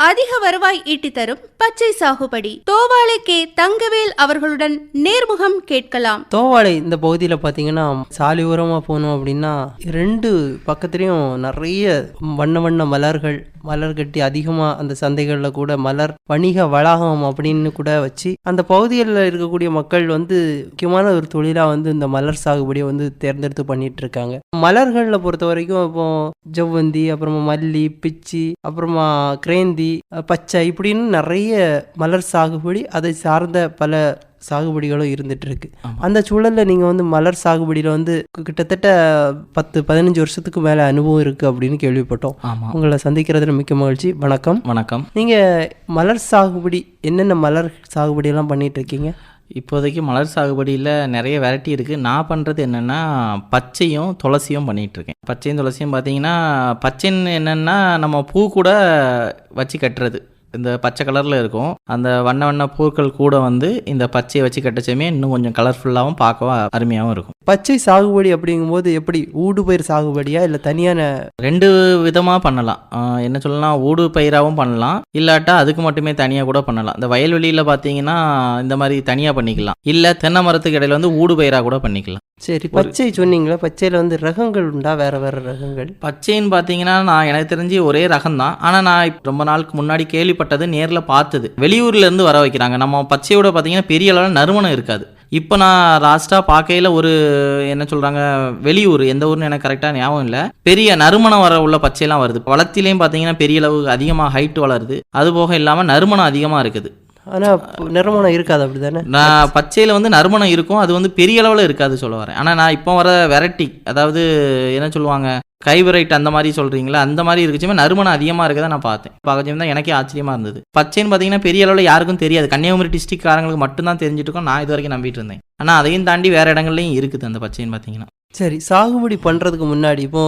அதிக வருவாய் ஈட்டி தரும் பச்சை சாகுபடி. தோவாளை கே. தங்கவேல் அவர்களுடன் நேர்முகம் கேட்கலாம். தோவாளை இந்த பகுதியில் பார்த்தீங்கன்னா சாலையோரமாக போனோம் அப்படின்னா 2 பக்கத்துலேயும் நிறைய வண்ண வண்ண மலர் கட்டி அதிகமாக அந்த சந்தைகளில் கூட மலர் வணிக வளாகம் அப்படின்னு கூட வச்சு அந்த பகுதிகளில் இருக்கக்கூடிய மக்கள் முக்கியமான ஒரு தொழிலாக இந்த மலர் சாகுபடியை தேர்ந்தெடுத்து பண்ணிட்டு இருக்காங்க. மலர்களில் பொறுத்த வரைக்கும் இப்போ ஜவ்வந்தி, அப்புறமா மல்லி, பிச்சி, அப்புறமா கிரேந்தி, பச்சை இப்படின்னு நிறைய மலர் சாகுபடி அதை சார்ந்த பல சாகுபடிகளும் இருந்துட்டு இருக்கு. அந்த சூழல்ல நீங்க மலர் சாகுபடியில கிட்டத்தட்ட 10-15 வருஷத்துக்கு மேல அனுபவம் இருக்கு அப்படின்னு கேள்விப்பட்டோம். உங்களை சந்திக்கிறதுல மிக்க மகிழ்ச்சி. வணக்கம். வணக்கம். நீங்க மலர் சாகுபடி என்னென்ன மலர் சாகுபடி எல்லாம் பண்ணிட்டு இருக்கீங்க? இப்போதைக்கு மலர் சாகுபடியில் நிறைய வெரைட்டி இருக்குது. நான் பண்ணுறது என்னென்னா பச்சையும் துளசியும் பண்ணிகிட்ருக்கேன். பச்சையும் துளசியும் பார்த்தீங்கன்னா, பச்சைன்னு என்னென்னா நம்ம பூ கூட வச்சு கட்டுறது. இந்த பச்சை கலரில் இருக்கும் அந்த வண்ண வண்ண பூக்கள் கூட இந்த பச்சையை வச்சு கட்டச்சமே இன்னும் கொஞ்சம் கலர்ஃபுல்லாகவும் பார்க்கவும் அருமையாகவும் இருக்கும். பச்சை சாகுபடி அப்படிங்கும்போது எப்படி ஊடு பயிர் சாகுபடியா இல்லை தனியான? 2 விதமாக பண்ணலாம். என்ன சொல்லலாம், ஊடு பயிராகவும் பண்ணலாம், இல்லாட்டா அதுக்கு மட்டுமே தனியாக கூட பண்ணலாம். இந்த வயல்வெளியில் பார்த்தீங்கன்னா இந்த மாதிரி தனியாக பண்ணிக்கலாம், இல்லை தென்னை மரத்துக்கு இடையில ஊடு பயிராக கூட பண்ணிக்கலாம். சரி, பச்சை சொன்னீங்களா, பச்சையில் ரகங்கள் உண்டா? வேற ரகங்கள்? பச்சைன்னு பார்த்தீங்கன்னா நான் எனக்கு தெரிஞ்சு ஒரே ரகம் தான். ஆனால் நான் ரொம்ப நாளுக்கு முன்னாடி கேள்விப்பட்டது, நேரில் பார்த்தது, வெளியூர்லேருந்து வர வைக்கிறாங்க. நம்ம பச்சையோட பார்த்தீங்கன்னா பெரிய அளவில் நறுமணம் இருக்காது. இப்போ நான் லாஸ்ட்டாக பார்க்கையில் ஒரு என்ன சொல்கிறாங்க, வெளியூர், எந்த ஊர்னு எனக்கு கரெக்டாக ஞாபகம் இல்லை, பெரிய நறுமணம் வர உள்ள பச்சையெல்லாம் வருது. வளத்திலையும் பார்த்தீங்கன்னா பெரிய அளவு அதிகமாக ஹைட் வளருது. அது போக இல்லாமல் நறுமணம் அதிகமாக இருக்குது. ஆனால் நறுமணம் இருக்காது, அப்படி தானே? நான் பச்சையில் நறுமணம் இருக்கும், அது பெரிய அளவில் இருக்காது சொல்ல வரேன். ஆனால் நான் இப்போ வர வெரைட்டி, அதாவது என்ன சொல்லுவாங்க, கைவரைட் அந்த மாதிரி சொல்கிறீங்களா, அந்த மாதிரி இருக்குச்சுமே நறுமணம் அதிகமாக இருக்கதான் நான் பார்த்தேன். பார்க்கச்சும் தான் எனக்கே ஆச்சரியமாக இருந்தது. பச்சைன்னு பார்த்தீங்கன்னா பெரிய அளவில் யாருக்கும் தெரியாது, கன்னியாகுமரி டிஸ்ட்ரிக்ட்காரங்களுக்கு மட்டும்தான் தெரிஞ்சுட்டுருக்கோம். நான் இது வரைக்கும் நம்பிட்டு இருந்தேன். ஆனால் அதையும் தாண்டி வேறு இடங்கள்லையும் இருக்குது அந்த பச்சைன்னு பார்த்தீங்கன்னா. சரி, சாகுபடி பண்ணுறதுக்கு முன்னாடி இப்போ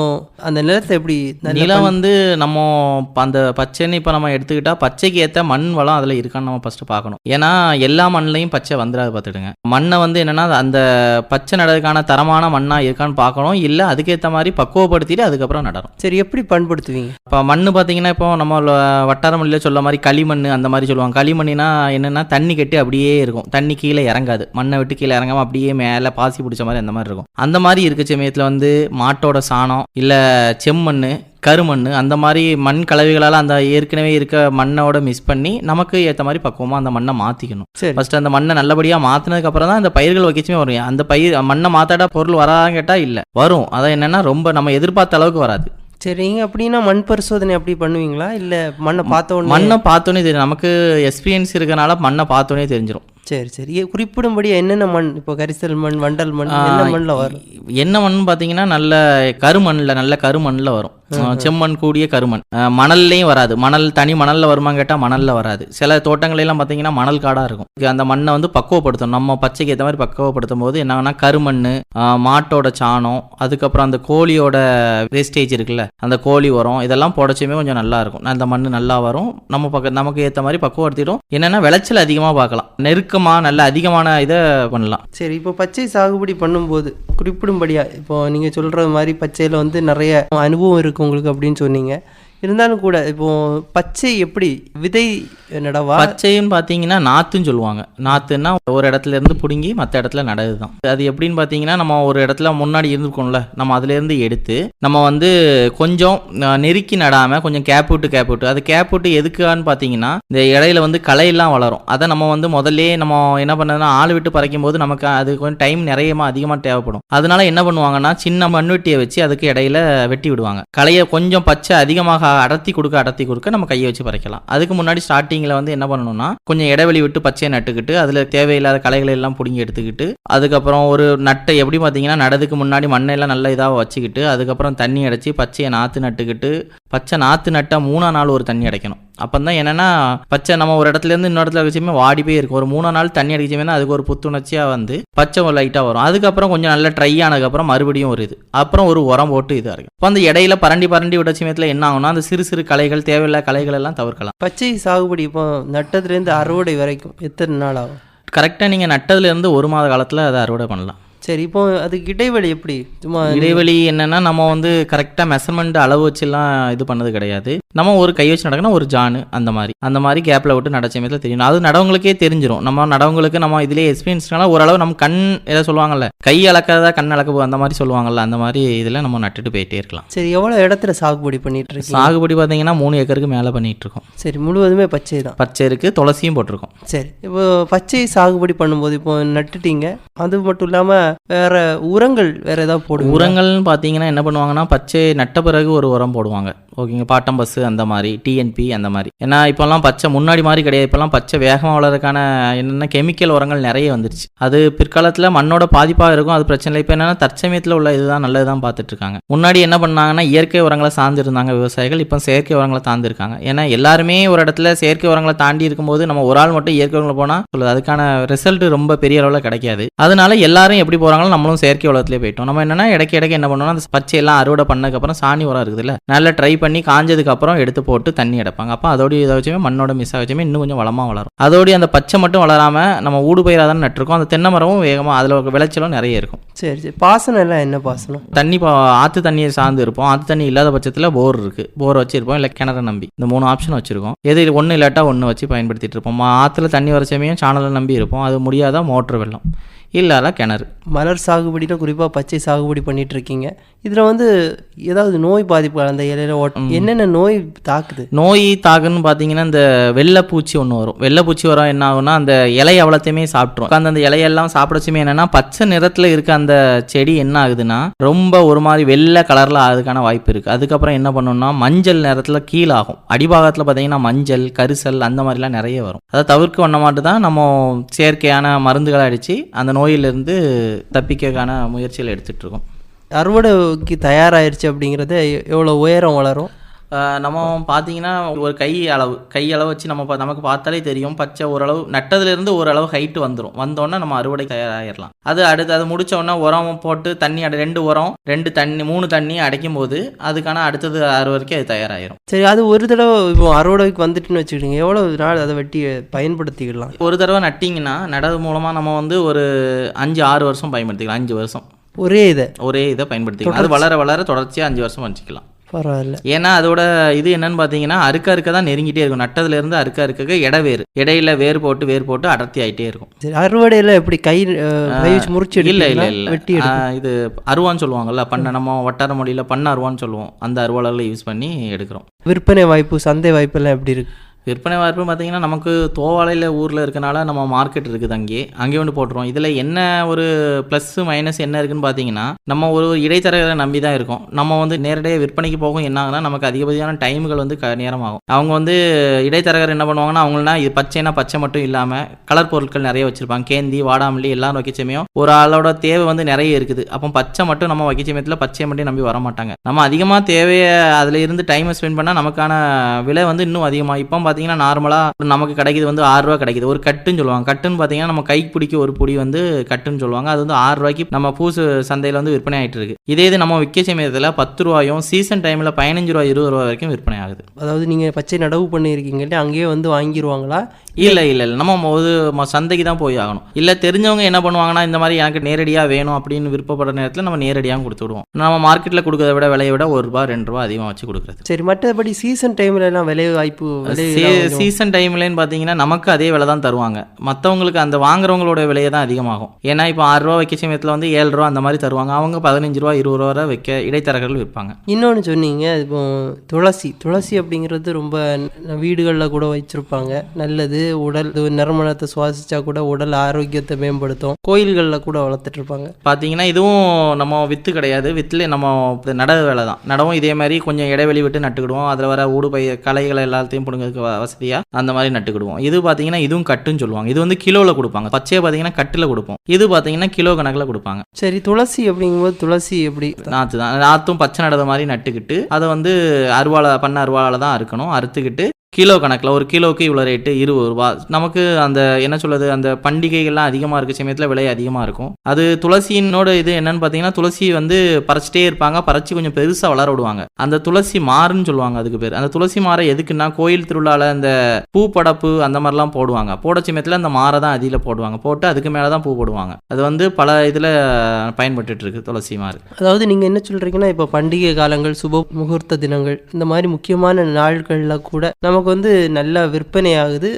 அந்த நிலத்தை எப்படி? நிலம் நம்ம அந்த பச்சைன்னு இப்போ நம்ம எடுத்துக்கிட்டால் பச்சைக்கு ஏற்ற மண் வளம் அதில் இருக்கான்னு நம்ம ஃபஸ்ட்டு பார்க்கணும். ஏன்னா எல்லா மண்ணிலையும் பச்சை வந்துடாது பார்த்துடுங்க. மண்ணை என்னென்னா அந்த பச்சை நடதுக்கான தரமான மண்ணாக இருக்கான்னு பார்க்கணும், இல்லை அதுக்கேற்ற மாதிரி பக்குவப்படுத்திட்டு அதுக்கப்புறம் நடணும். சரி, எப்படி பயன்படுத்துவீங்க? இப்போ மண் பார்த்தீங்கன்னா இப்போ நம்ம வட்டார மொழியில் சொல்ல மாதிரி களிமண் அந்த மாதிரி சொல்லுவாங்க. களிமண்ணினா என்னென்னா தண்ணி கட்டி அப்படியே இருக்கும், தண்ணி கீழே இறங்காது, மண்ணை விட்டு கீழே இறங்காமல் அப்படியே மேலே பாசி பிடிச்ச மாதிரி அந்த மாதிரி இருக்கும். அந்த மாதிரி இருக்க சமயத்தில் மாட்டோட சாணம், இல்லை செம்மண், கருமண், அந்த மாதிரி மண் கலவைகளால் அந்த ஏற்கனவே இருக்க மண்ணோட மிஸ் பண்ணி நமக்கு ஏற்ற மாதிரி பக்குவமாக அந்த மண்ணை மாற்றிக்கணும். ஃபர்ஸ்ட் அந்த மண்ணை நல்லபடியாக மாற்றினதுக்கு அப்புறம் தான் அந்த பயிர்கள் வைக்கச்சுமே வரும். அந்த மண்ணை மாத்தாடா பொருள் வராதான்னு கேட்டால் இல்லை, வரும். அதை என்னென்னா ரொம்ப நம்ம எதிர்பார்த்த அளவுக்கு வராது. சரிங்க, அப்படின்னா மண் பரிசோதனை அப்படி பண்ணுவீங்களா, இல்லை மண்ணை பார்த்தோன்னே? மண்ணை பார்த்தோன்னே தெரியும், நமக்கு எக்ஸ்பீரியன்ஸ் இருக்கனால மண்ணை பார்த்தோன்னே தெரிஞ்சிடும். சரி சரி, குறிப்பிடும்படி என்னென்ன மண், இப்போ கரிசல் மண், வண்டல் மண், என்ன மண்ணில் வரும்? என்ன மண் பார்த்தீங்கன்னா நல்ல கருமண்ணில் வரும். செம்மண் கூடிய கருமண். மணல்லையும் வராது. மணல் தனி மணலில் வருமா கேட்டால் மணலில் வராது. சில தோட்டங்களெல்லாம் பார்த்தீங்கன்னா மணல் காடாக இருக்கும். அந்த மண்ணை பக்குவப்படுத்தணும். நம்ம பச்சைக்கு ஏற்ற மாதிரி பக்குவப்படுத்தும் போது என்னன்னா கருமண், மாட்டோட சாணம், அதுக்கப்புறம் அந்த கோழியோட வேஸ்டேஜ் இருக்குல்ல, அந்த கோழி உரம், இதெல்லாம் போடச்சுமே கொஞ்சம் நல்லா இருக்கும். அந்த மண் நல்லா வரும். நமக்கு ஏற்ற மாதிரி பக்குவப்படுத்திடும். என்னென்னா விளைச்சல் அதிகமாக பார்க்கலாம், நெருக்கமாக நல்ல அதிகமான இதை பண்ணலாம். சரி, இப்போ பச்சை சாகுபடி பண்ணும்போது குறிப்பிடும்படியா, இப்போ நீங்கள் சொல்கிற மாதிரி பச்சையில் நிறைய அனுபவம் இருக்குது உங்களுக்கு அப்படின்னு சொன்னீங்க. இருந்தாலும் கூட இப்போ பச்சை எப்படி விதை நடவா? பச்சைன்னு பார்த்தீங்கன்னா நாற்றுன்னு சொல்லுவாங்க. நாற்றுன்னா ஒரு இடத்துல இருந்து பிடுங்கி மற்ற இடத்துல நடது தான். அது எப்படின்னு பார்த்தீங்கன்னா, நம்ம ஒரு இடத்துல முன்னாடி இருந்துருக்கோம்ல, நம்ம அதுலேருந்து எடுத்து நம்ம கொஞ்சம் நெருக்கி நடாமல் கொஞ்சம் கேப் விட்டு அது கேப் விட்டு எதுக்கான்னு பார்த்தீங்கன்னா, இந்த இடையில களையெல்லாம் வளரும். அதை நம்ம முதல்ல நம்ம என்ன பண்ணதுன்னா, ஆள் விட்டு பறைக்கும் போது நமக்கு அது கொஞ்சம் டைம் அதிகமாக தேவைப்படும். அதனால என்ன பண்ணுவாங்கன்னா, சின்ன மண்வெட்டியை வச்சு அதுக்கு இடையில வெட்டி விடுவாங்க. களையை கொஞ்சம் பச்சை அதிகமாக அடர்த்தி கொடுக்க நம்ம கையை வச்சு பறைக்கலாம். அதுக்கு முன்னாடி ஸ்டார்டிங்கில் என்ன பண்ணணும்னா, கொஞ்சம் இடைவெளி விட்டு பச்சையை நட்டுக்கிட்டு அதில் தேவையில்லாத களைகளை எல்லாம் பிடுங்கி எடுத்துக்கிட்டு, அதுக்கப்புறம் ஒரு நட்டை எப்படி பார்த்தீங்கன்னா நடதுக்கு முன்னாடி மண்ணெல்லாம் நல்லா இதாக வச்சுக்கிட்டு, அதுக்கப்புறம் தண்ணி அடைச்சி பச்சையை நாற்று நட்டுக்கிட்டு, பச்சை நாற்று நட்டால் 3ஆம் நாள் ஒரு தண்ணி அடைக்கணும். அப்போ தான் என்னென்னா பச்சை நம்ம ஒரு இடத்துலேருந்து இன்னொரு இடத்துல வச்சுமே வாடி போய் இருக்கும். ஒரு 3ஆம் நாள் தண்ணி அடிக்கச்சுமே அதுக்கு ஒரு புத்துணர்ச்சியாக பச்சை ஒரு லைட்டாக வரும். அதுக்கப்புறம் கொஞ்சம் நல்லா ட்ரை ஆனதுக்கப்புறம் மறுபடியும் ஒரு இது, அப்புறம் ஒரு உரம் போட்டு இதாக இருக்கும். இப்போ அந்த இடையில பரண்டி விட சமயத்தில் என்ன ஆகும்னா, அந்த சிறு களைகள், தேவையில்லாத களைகள் எல்லாம் தவிர்க்கலாம். பச்சை சாகுபடி இப்போ நட்டதுலேருந்து அறுவடை வரைக்கும் எத்தனை நாள் ஆகும்? கரெக்டாக நீங்கள் நட்டதுலேருந்து 1 மாத காலத்தில் அதை அறுவடை பண்ணலாம். சரி, இப்போ அதுக்கு இடைவெளி எப்படி? சும்மா இடைவெளி என்னன்னா நம்ம வந்து கரெக்டாக மெஷர்மெண்ட் அளவு வச்சுலாம் இது பண்ணது கிடையாது. நம்ம ஒரு கை வச்சு நடக்கணும், ஒரு ஜானு அந்த மாதிரி கேப்பில் விட்டு நட சமயத்தில் தெரியணும். அது நடவங்களுக்கே தெரிஞ்சிடும். நம்ம நடவங்களுக்கு நம்ம இதுலேயே எக்ஸ்பீரியன்ஸ்னால ஓரளவு நம்ம கண் ஏதோ சொல்லுவாங்கல்ல, கை அளக்காதா கண் அளக்க அந்த மாதிரி சொல்லுவாங்கல்ல, அந்த மாதிரி இதில் நம்ம நட்டுட்டு போயிட்டே இருக்கலாம். சரி, எவ்வளோ இடத்துல சாகுபடி பண்ணிட்டு இருக்கீங்க? சாகுபடி பார்த்தீங்கன்னா 3 ஏக்கருக்கு மேலே பண்ணிட்டு இருக்கோம். சரி, முழுவதுமே பச்சை தான்? பச்சை இருக்குது, துளசியும் போட்டிருக்கோம். சரி, இப்போ பச்சை சாகுபடி பண்ணும்போது இப்போ நட்டுட்டீங்க, அது மட்டும் இல்லாமல் வேற உரங்கள் வேற ஏதாவது போடுவோம்? உரங்கள்னு பார்த்தீங்கன்னா என்ன பண்ணுவாங்கன்னா, பச்சை நட்ட பிறகு ஒரு உரம் போடுவாங்க. ஓகேங்க, பாட்டம் பஸ்ஸு அந்த மாதிரி, டிஎன்பி அந்த மாதிரி. ஏன்னா இப்போல்லாம் பச்சை முன்னாடி மாதிரி கிடையாது. இப்போல்லாம் பச்சை வேகமாக வளர்றதுக்கான என்னென்ன கெமிக்கல் உரங்கள் நிறைய வந்துருச்சு. அது பிற்காலத்தில் மண்ணோட பாதிப்பாக இருக்கும், அது பிரச்சனை இல்லை. இப்போ என்னென்னா தற்சமயத்தில் உள்ள இதுதான் நல்லதுதான் பார்த்துட்டு இருக்காங்க. முன்னாடி என்ன பண்ணாங்கன்னா இயற்கை உரங்களை சார்ந்திருந்தாங்க விவசாயிகள், இப்போ செயற்கை உரங்களை தாண்டிருக்காங்க. ஏன்னா எல்லாருமே ஒரு இடத்துல செயற்கை உரங்களை தாண்டி இருக்கும்போது நம்ம ஒரு ஆள் மட்டும் இயற்கை உரங்களை போனால் சொல்லுது அதுக்கான ரிசல்ட் ரொம்ப பெரிய அளவில் கிடைக்காது. அதனால எல்லாரும் எப்படி போகிறாங்களோ நம்மளும் செயற்கை உலகத்திலே போயிட்டோம். நம்ம என்னன்னா இடைக்கு என்ன பண்ணோம்னா, அந்த பச்சையெல்லாம் அறுவடை பண்ணதுக்கப்புறம் சாணி உரம் இருக்குதுல்ல, நல்லா ட்ரை பண்ணி காஞ்சதுக்கு அப்புறம் எடுத்து போட்டு தண்ணி எடுப்பாங்க. அப்போ அதோடய இதை வச்சுமே மண்ணோட மிஸ் ஆச்சுமே இன்னும் கொஞ்சம் வளமாக வளரும். அதோடய அந்த பச்சை மட்டும் வளராம நம்ம ஊடு பயிராக தான் நட்டுருக்கோம். அந்த தென்னை மரமும் வேகமாக அதில் விளைச்சலும் நிறைய இருக்கும். சரி, பாசனம் எல்லாம் என்ன பாசனம்? தண்ணி ஆற்று தண்ணியை சார்ந்து இருப்போம். ஆற்று தண்ணி இல்லாத பட்சத்தில் போர் இருக்கு, போர் வச்சிருப்போம், இல்லை கிணறு நம்பி. இந்த 3 ஆப்ஷன் வச்சிருக்கோம். எது ஒன்று இல்லாட்டா ஒன்று வச்சு பயன்படுத்திட்டு இருப்போம். ஆற்றுல தண்ணி வர சமயம் சாணலை நம்பி இருப்போம். அது முடியாத மோட்டர் வெள்ளம், இல்லாத கிணறு. மலர் சாகுபடியில் குறிப்பாக பச்சை சாகுபடி பண்ணிட்டு இருக்கீங்க. இதில் வந்து ஏதாவது நோய் பாதிப்பு அந்த இலையில என்னென்ன நோய் தாக்குது? நோய் தாக்குன்னு பார்த்தீங்கன்னா இந்த வெள்ளைப்பூச்சி ஒன்று வரும். வெள்ளைப்பூச்சி வரும் என்ன ஆகும்னா, அந்த இலை அவ்வளோத்தையுமே சாப்பிட்ரும். அந்த இலையெல்லாம் சாப்பிடச்சுமே என்னன்னா பச்சை நிறத்தில் இருக்க அந்த செடி என்ன ஆகுதுன்னா ரொம்ப ஒரு மாதிரி வெள்ளை கலரில் அதுக்கான வாய்ப்பு இருக்குது. அதுக்கப்புறம் என்ன பண்ணணும்னா மஞ்சள் நிறத்தில் கீழாகும். அடிபாகத்தில் பார்த்தீங்கன்னா மஞ்சள் கரிசல் அந்த மாதிரிலாம் நிறைய வரும். அதை தவிர்க்க பண்ண மாட்டு தான் நம்ம செயற்கையான மருந்துகளை அடித்து அந்த நோயிலிருந்து தப்பிக்கிறதுக்கான முயற்சியில் எடுத்துகிட்டு இருக்கோம். அறுவடைக்கு தயாராகிருச்சு அப்படிங்கிறது எவ்வளோ உயரம் வளரும்? நம்ம பார்த்தீங்கன்னா ஒரு கை அளவு வச்சு நமக்கு பார்த்தாலே தெரியும். பச்சை ஓரளவு நட்டதுலேருந்து ஓரளவு ஹைட்டு வந்தோடனே நம்ம அறுவடை தயாராகிடலாம். அது முடித்தோடனே உரம் போட்டு தண்ணி 2 உரம் 2 தண்ணி 3 தண்ணி அடைக்கும் போது அதுக்கான அடுத்தது அறுவடைக்கு அது தயாராகிடும். சரி, அது ஒரு தடவை இப்போ அறுவடைக்கு வந்துட்டுன்னு வச்சுக்கிட்டீங்க, எவ்வளோ நாள் அதை வெட்டி பயன்படுத்திக்கலாம்? ஒரு தடவை நட்டிங்கன்னா நடவு மூலமாக நம்ம வந்து ஒரு 5-6 வருஷம் பயன்படுத்திக்கலாம். 5 வருஷம் ஒரே இதை பயன்படுத்திக்கலாம். அது வளர வளர தொடர்ச்சியாக 5 வருஷம் வச்சுக்கலாம். பரவாயில்ல. ஏன்னா அதோட இது என்னன்னு பார்த்தீங்கன்னா அறுக்க தான் நெருங்கிட்டே இருக்கும். நட்டதுலேருந்து அறுக்க இடையில வேர் போட்டு அடர்த்தி ஆகிட்டே இருக்கும். சரி, அறுவடையில் எப்படி கை வச்சு முறிச்சு? இல்லை வெட்டி இது அருவான்னு சொல்லுவாங்கல்ல, நம்ம வட்டார மொழியில் பண்ண அருவான்னு சொல்லுவோம். அந்த அருவாளர்களை யூஸ் பண்ணி எடுக்கிறோம். விற்பனை வாய்ப்பு, சந்தை வாய்ப்பு எல்லாம் எப்படி இருக்கு? விற்பனை வாய்ப்பு பார்த்தீங்கன்னா நமக்கு தோவாலையில் ஊரில் இருக்கனால நம்ம மார்க்கெட் இருக்குது, அங்கே வந்து போட்டுருவோம். இதில் என்ன ஒரு ப்ளஸ் மைனஸ் என்ன இருக்குன்னு பார்த்தீங்கன்னா, நம்ம ஒரு இடைத்தரகரை நம்பி தான் இருக்கோம். நம்ம வந்து நேரடியாக விற்பனைக்கு போகும் என்ன ஆகுனா நமக்கு அதிகப்படியான டைமுகள் வந்து நேரமாகும். அவங்க வந்து இடைத்தரகர் என்ன பண்ணுவாங்கன்னா, அவங்கன்னா இது பச்சைனா பச்சை மட்டும் இல்லாமல் கலர் பொருட்கள் நிறைய வச்சிருப்பாங்க. கேந்தி வாடாமல்லி எல்லாம் வைக்க சமயம் ஒரு ஆளோட தேவை வந்து நிறைய இருக்குது. அப்போ பச்சை மட்டும் நம்ம வைக்க சமயத்தில் பச்சையை மட்டும் நம்பி வர மாட்டாங்க. நம்ம அதிகமாக தேவையை அதில் இருந்து டைமை ஸ்பெண்ட் பண்ணால் நமக்கான விலை வந்து இன்னும் அதிகமாக. இப்போ பார்த்தீங்கன்னா நார்மலாக நமக்கு கிடைக்கிது வந்து 6 ரூபா கிடைக்குது. ஒரு கட்டுன்னு சொல்லுவாங்க. கட்டுன்னு பார்த்தீங்கன்னா நம்ம கைக்கு பிடிக்க ஒரு பொடி வந்து கட்டுன்னு சொல்லுவாங்க. அது வந்து 6 ரூபாய்க்கு நம்ம பூசு சந்தையில் வந்து விற்பனை ஆகிட்டு இருக்கு. இதே இது நம்ம விற்க சமயத்தில் 10 ரூபாயும் சீசன் டைமில் 15 ரூபா 20 ரூபா வரைக்கும் விற்பனை ஆகுது. அதாவது நீங்கள் பச்சை நடவு பண்ணியிருக்கீங்கள்ட்ட அங்கேயே வந்து வாங்கிடுவாங்களா? இல்லை நம்ம ஒரு சந்தைக்கு தான் போய் ஆகணும். இல்லை தெரிஞ்சவங்க என்ன பண்ணுவாங்கன்னா, இந்த மாதிரி எனக்கு நேரடியாக வேணும் அப்படின்னு விருப்பப்படுற நேரத்தில் நம்ம நேரடியாக கொடுத்து விடுவோம். நம்ம மார்க்கெட்டில் கொடுக்கறத விலையை விட 1 ரூபா 2 ரூபா அதிகமாக வச்சு கொடுக்குறது. சரி, மற்றபடி சீசன் டைமில் எல்லாம் விலை வாய்ப்பு? சீசன் டைம்லன்னு பார்த்தீங்கன்னா நமக்கு அதே விலை தான் தருவாங்க. மற்றவங்களுக்கு அந்த வாங்குறவங்களோட விலையை தான் அதிகமாகும். ஏன்னா இப்போ 6 ரூபா வைக்க சமயத்தில் வந்து 7 ரூபா அந்த மாதிரி தருவாங்க. அவங்க 15 ரூபா 20 ரூபா வைக்க இடைத்தரகர்கள் விற்பாங்க. இன்னொன்று சொன்னீங்க, இப்போ துளசி அப்படிங்கிறது ரொம்ப வீடுகளில் கூட வச்சிருப்பாங்க. நல்லது, உடல் நறுமணத்தை சுவாசிச்சா கூட உடல் ஆரோக்கியத்தை மேம்படுத்தும். கோயில்களில் கூட வளர்த்துட்டு இருப்பாங்க. பார்த்தீங்கன்னா இதுவும் நம்ம வித்து கிடையாது. வித்துல நம்ம நடவு வேலை தான். நடவும் இதே மாதிரி கொஞ்சம் இடைவெளி விட்டு நட்டுக்கிடுவோம். அதில் வர ஊடு கலைகளை எல்லாத்தையும் பிடுங்கிறதுக்கு வசதியாக அந்த மாதிரி நட்டுக்கிடுவோம். இது பார்த்தீங்கன்னா இதுவும் கட்டுன்னு சொல்லுவாங்க. இது வந்து கிலோவில் கொடுப்பாங்க. பச்சையை பார்த்தீங்கன்னா கட்டில் கொடுப்போம். இது பார்த்தீங்கன்னா கிலோ கணக்கில் கொடுப்பாங்க. சரி, துளசி அப்படிங்கும்போது துளசி எப்படி? நாற்று தான். நாற்றும் பச்சை நடத மாதிரி நட்டுக்கிட்டு அதை வந்து பண்ண அருவாளால் தான் அறுக்கணும். அறுத்துக்கிட்டு கிலோ கணக்கில் ஒரு கிலோவுக்கு இவ்வளோ ரேட்டு 20 ரூபா. நமக்கு அந்த என்ன சொல்கிறது, அந்த பண்டிகைகள்லாம் அதிகமாக இருக்க சமயத்தில் விலை அதிகமாக இருக்கும். அது துளசியினோட இது என்னன்னு பார்த்தீங்கன்னா, துளசி வந்து பறிச்சிட்டே இருப்பாங்க, பறிச்சு கொஞ்சம் பெருசாக வளர விடுவாங்க. அந்த துளசி மாறுன்னு சொல்லுவாங்க அதுக்கு பேர். அந்த துளசி மாறை எதுக்குன்னா, கோயில் திருவிழாவில் இந்த பூ படப்பு அந்த மாதிரிலாம் போடுவாங்க. போட சமயத்தில் அந்த மாறை தான் அதில் போடுவாங்க, போட்டு அதுக்கு மேலே தான் பூ போடுவாங்க. அது வந்து பல இதில் பயன்பட்டு இருக்கு துளசி மாறு. அதாவது நீங்கள் என்ன சொல்கிறீங்கன்னா, இப்போ பண்டிகை காலங்கள், சுப முகூர்த்த தினங்கள், இந்த மாதிரி முக்கியமான நாட்களில் கூட நமக்கு வந்து நல்ல விற்பனை ஆகுது.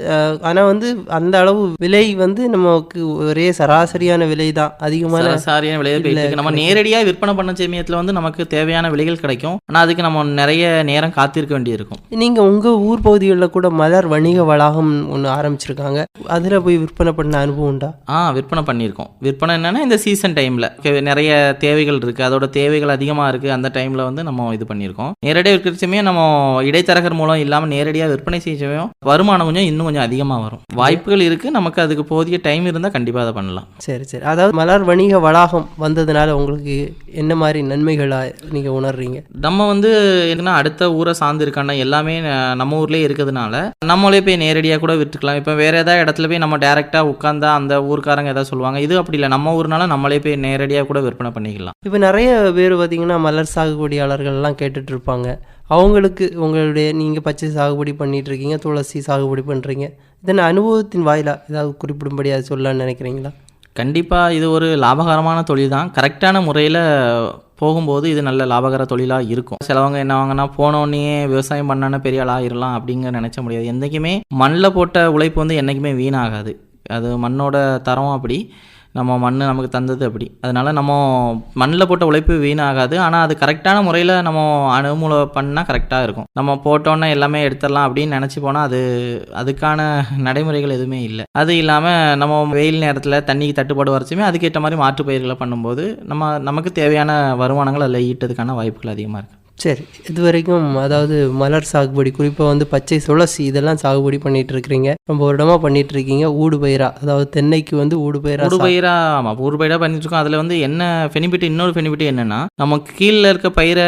ஆனால் வந்து அந்த அளவு விலை வந்து நமக்கு ஒரே சராசரியான விலை தான், அதிகமான சராசரியான விலையை போயிட்டு நம்ம நேரடியாக விற்பனை பண்ண சமயத்தில் வந்து நமக்கு தேவையான விலைகள் கிடைக்கும். ஆனால் அதுக்கு நம்ம நிறைய நேரம் காத்திருக்க வேண்டியிருக்கும். நீங்கள் உங்கள் ஊர் பகுதிகளில் கூட மலர் வணிக வளாகம் ஒன்று ஆரம்பிச்சிருக்காங்க, அதில் போய் விற்பனை பண்ண அனுபவம் உண்டா? விற்பனை பண்ணியிருக்கோம். விற்பனை என்னென்னா, இந்த சீசன் டைமில் நிறைய தேவைகள் இருக்குது, அதோட தேவைகள் அதிகமாக இருக்குது, அந்த டைமில் வந்து நம்ம இது பண்ணியிருக்கோம். நேரடியாக விற்கிற சமயம் நம்ம இடைத்தரகர் மூலம் இல்லாமல் நேரடியாக விற்பனை செய்ய சமயம் வருமானம் இன்னும் கொஞ்சம் அதிகமாக வரும். வாய்ப்புகள் இருக்குது, நமக்கு அதுக்கு போதிய டைம் இருந்தால் கண்டிப்பாக அதை பண்ணலாம். சரி சரி. அதாவது மலர் வணிக வளாகம் வந்ததுனால உங்களுக்கு என்ன மாதிரி நன்மைகளாக நீங்கள் உணர்றீங்க? நம்ம வந்து என்ன, அடுத்த ஊரை சார்ந்து இருக்கான எல்லாமே நம்ம ஊர்லேயே இருக்கிறதுனால நம்மளே போய் நேரடியாக கூட விற்றுக்கலாம். இப்போ வேறு ஏதாவது இடத்துல போய் நம்ம டேரெக்டாக உட்காந்தா அந்த ஊருக்காரங்க எதாவது சொல்லுவாங்க. இது அப்படி இல்லை, நம்ம ஊர்னால நம்மளே போய் நேரடியாக கூட விற்பனை பண்ணிக்கலாம். இப்போ நிறைய பேர் பார்த்தீங்கன்னா மலர் சாகுபடியாளர்கள்லாம் கேட்டுட்டு இருப்பாங்க. அவங்களுக்கு உங்களுடைய நீங்கள் பச்சை சாகுபடி பண்ணிட்டு இருக்கீங்க, துளசி சாகுபடி பண்ணுறீங்க, இதன் அனுபவத்தின் வாயிலாக ஏதாவது குறிப்பிடும்படி அதை சொல்லலான்னு நினைக்கிறீங்களா? கண்டிப்பாக இது ஒரு லாபகரமான தொழில் தான். கரெக்டான முறையில் போகும்போது இது நல்ல லாபகர தொழிலாக இருக்கும். சிலவங்க என்ன வாங்கன்னா, போனோடனே விவசாயம் பண்ணானே பெரிய ஆள் ஆயிடலாம் அப்படிங்க நினச்ச முடியாது. என்றைக்குமே மண்ணில் போட்ட உழைப்பு வந்து என்றைக்குமே வீணாகாது. அது மண்ணோட தரம் அப்படி, நம்ம மண் நமக்கு தந்தது அப்படி. அதனால் நம்ம மண்ணில் போட்ட உழைப்பு வீணாகாது. ஆனால் அது கரெக்டான முறையில் நம்ம அனுமூலம் பண்ணால் கரெக்டாக இருக்கும். நம்ம போட்டோன்னே எல்லாமே எடுத்துடலாம் அப்படின்னு நினச்சி போனால் அதுக்கான நடைமுறைகள் எதுவுமே இல்லை. அது இல்லாமல் நம்ம வெயில் நேரத்தில் தண்ணிக்கு தட்டுப்பாடு வரைச்சுமே அதுக்கேற்ற மாதிரி மாற்று பயிர்களை பண்ணும்போது நமக்கு தேவையான வருமானங்கள் அதில் ஈட்டதுக்கான வாய்ப்புகள் அதிகமாக இருக்குது. சரி, இது வரைக்கும் அதாவது மலர் சாகுபடி, குறிப்பாக வந்து பச்சை துளசி, இதெல்லாம் சாகுபடி பண்ணிட்டு இருக்கிறீங்க, ரொம்ப வருடமாக பண்ணிட்டு இருக்கீங்க. ஊடுபயிரா, அதாவது தென்னைக்கு வந்து ஊடுபயிரா. ஆமாம், ஊடுபயிராக பண்ணிட்டு இருக்கோம். அதில் வந்து என்ன பெனிஃபிட், இன்னொரு பெனிஃபிட் என்னென்னா, நமக்கு கீழே இருக்க பயிரை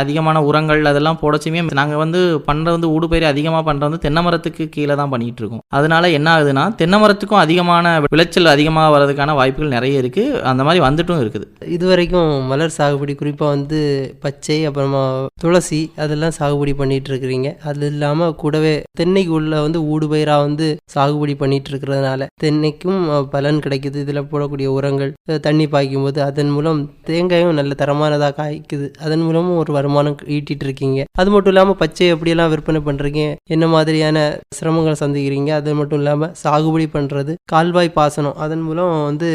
அதிகமான உரங்கள் அதெல்லாம் போடச்சுமே நாங்கள் வந்து பண்ணுற வந்து ஊடுபயிரை அதிகமாக பண்ணுற வந்து தென்னை மரத்துக்கு கீழே தான் பண்ணிட்டு இருக்கோம். அதனால என்ன ஆகுதுன்னா, தென்னை மரத்துக்கும் அதிகமான விளைச்சல் அதிகமாக வர்றதுக்கான வாய்ப்புகள் நிறைய இருக்குது. அந்த மாதிரி வந்துட்டும் இருக்குது. இது வரைக்கும் மலர் சாகுபடி, குறிப்பாக வந்து பச்சை, அப்புறமா துளசி, அதெல்லாம் சாகுபடி பண்ணிட்டு இருக்கிறீங்க. அது இல்லாமல் கூடவே தென்னைக்கு உள்ள வந்து ஊடுபயிராக வந்து சாகுபடி பண்ணிட்டு இருக்கிறதுனால தென்னைக்கும் பலன் கிடைக்குது. இதில் போடக்கூடிய உரங்கள், தண்ணி பாய்க்கும் போது அதன் மூலம் தேங்காயும் நல்ல தரமானதாக காய்க்குது. அதன் மூலமும் ஒரு வருமானம் ஈட்டிட்டு இருக்கீங்க. அது மட்டும் இல்லாமல் பச்சை எப்படியெல்லாம் விற்பனை பண்ணுறீங்க, என்ன மாதிரியான சிரமங்களை சந்திக்கிறீங்க, அது மட்டும் இல்லாமல் சாகுபடி பண்ணுறது, கால்வாய் பாசனம், அதன் மூலம் வந்து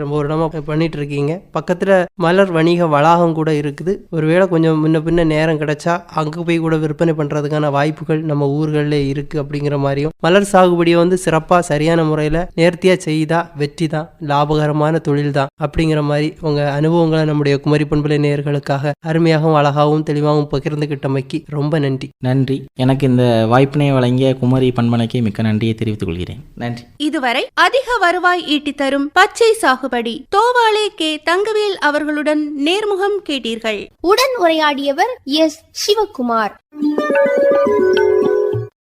ரொம்ப வருடமாக பண்ணிட்டு இருக்கீங்க. பக்கத்தில் மலர் வணிக வளாகம் கூட இருக்குது. ஒருவேளை கொஞ்சம் முன்ன பின்ன நேரம் கிடைச்சா அங்கே போய் கூட விற்பனை பண்ணுறதுக்கான வாய்ப்புகள் நம்ம ஊர்களில் இருக்குது. அப்படிங்கிற மாதிரியும் மலர் சாகுபடியை வந்து சிறப்பாக சரியான முறையில் நேர்த்தியாக செய்தா வெற்றி தான், லாபகரமான தொழில் தான் அப்படிங்கிற மாதிரி உங்கள் அனுபவங்களை நம்முடைய குமரி பண்பலை நேயர்களுக்காக அருமையாகவும் அழகாகவும் தெளிவாகவும் பகிர்ந்துகிட்டமைக்கு ரொம்ப நன்றி. நன்றி. எனக்கு இந்த வாய்ப்பினை வழங்கிய குமரி பண்பலைக்கு மிக்க நன்றியை தெரிவித்துக் கொள்கிறேன். நன்றி. இதுவரை அதிக வருவாய் ஈட்டி தரும் பச்சை சாகுபடி தோவாளே கே. தங்கவேல் அவர்களுடன் நேர்முகம் கேட்டீர்கள். உடன் உரையாடியவர் எஸ். சிவகுமார்.